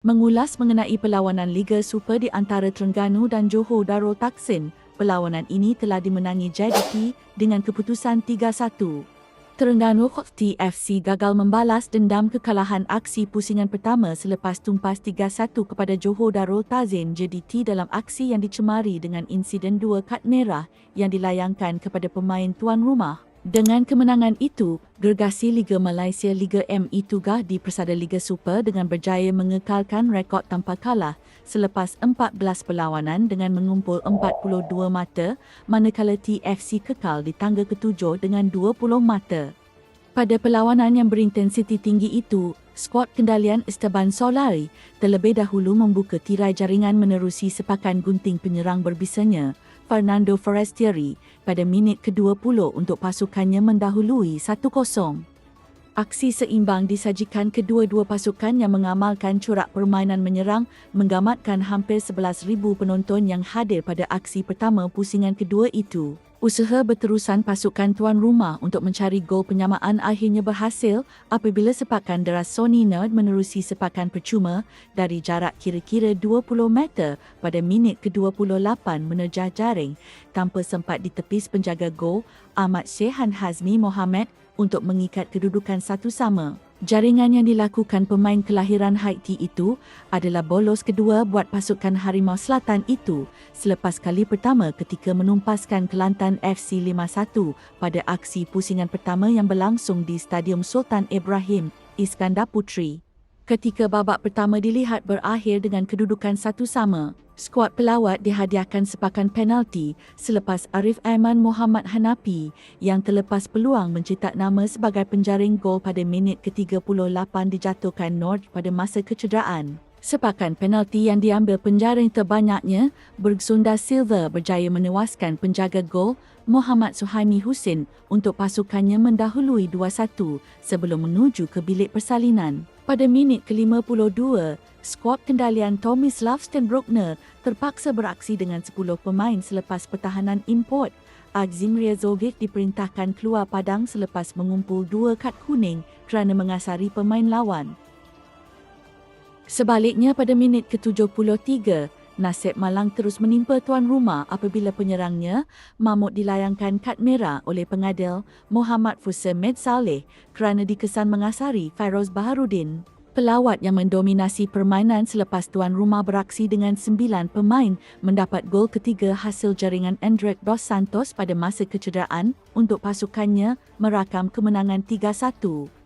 Mengulas mengenai perlawanan Liga Super di antara Terengganu dan Johor Darul Taksin, perlawanan ini telah dimenangi JDT dengan keputusan 3-1. Terengganu FC gagal membalas dendam kekalahan aksi pusingan pertama selepas tumpas 3-1 kepada Johor Darul Taksin JDT dalam aksi yang dicemari dengan insiden 2 kad merah yang dilayangkan kepada pemain tuan rumah. Dengan kemenangan itu, gergasi Liga Malaysia Liga ME Tugah di Persada Liga Super dengan berjaya mengekalkan rekod tanpa kalah selepas 14 perlawanan dengan mengumpul 42 mata, manakala TFC kekal di tangga ketujuh dengan 20 mata. Pada perlawanan yang berintensiti tinggi itu, skuad kendalian Esteban Solari terlebih dahulu membuka tirai jaringan menerusi sepakan gunting penyerang berbisanya, Fernando Forestieri, pada minit ke-20 untuk pasukannya mendahului 1-0. Aksi seimbang disajikan kedua-dua pasukan yang mengamalkan corak permainan menyerang menggamatkan hampir 11,000 penonton yang hadir pada aksi pertama pusingan kedua itu. Usaha berterusan pasukan tuan rumah untuk mencari gol penyamaan akhirnya berhasil apabila sepakan deras Sonny Nerd menerusi sepakan percuma dari jarak kira-kira 20 meter pada minit ke-28 menerjah jaring tanpa sempat ditepis penjaga gol Ahmad Shehan Hazmi Mohamed untuk mengikat kedudukan 1-1. Jaringan yang dilakukan pemain kelahiran Haiti itu adalah bolos kedua buat pasukan Harimau Selatan itu selepas kali pertama ketika menumpaskan Kelantan FC 5-1 pada aksi pusingan pertama yang berlangsung di Stadium Sultan Ibrahim, Iskandar Puteri. Ketika babak pertama dilihat berakhir dengan kedudukan 1-1, skuad pelawat dihadiahkan sepakan penalti selepas Arif Aiman Muhammad Hanapi yang terlepas peluang mencetak nama sebagai penjaring gol pada minit ke-38 dijatuhkan Nord pada masa kecederaan. Sepakan penalti yang diambil penjaring terbanyaknya, Bergsunda Silva berjaya menewaskan penjaga gol Muhammad Suhaimi Husin untuk pasukannya mendahului 2-1 sebelum menuju ke bilik persalinan. Pada minit ke-52, skuad kendalian Tomislav Stenbruckner terpaksa beraksi dengan 10 pemain selepas pertahanan import. Agzim Riazovic diperintahkan keluar padang selepas mengumpul 2 kad kuning kerana mengasari pemain lawan. Sebaliknya pada minit ke-73, nasib malang terus menimpa tuan rumah apabila penyerangnya, Mahmud dilayangkan kad merah oleh pengadil Muhammad Fusamed Saleh kerana dikesan mengasari Fairoz Baharudin. Pelawat yang mendominasi permainan selepas tuan rumah beraksi dengan 9 pemain mendapat gol ketiga hasil jaringan Endrick Dos Santos pada masa kecederaan untuk pasukannya merakam kemenangan 3-1.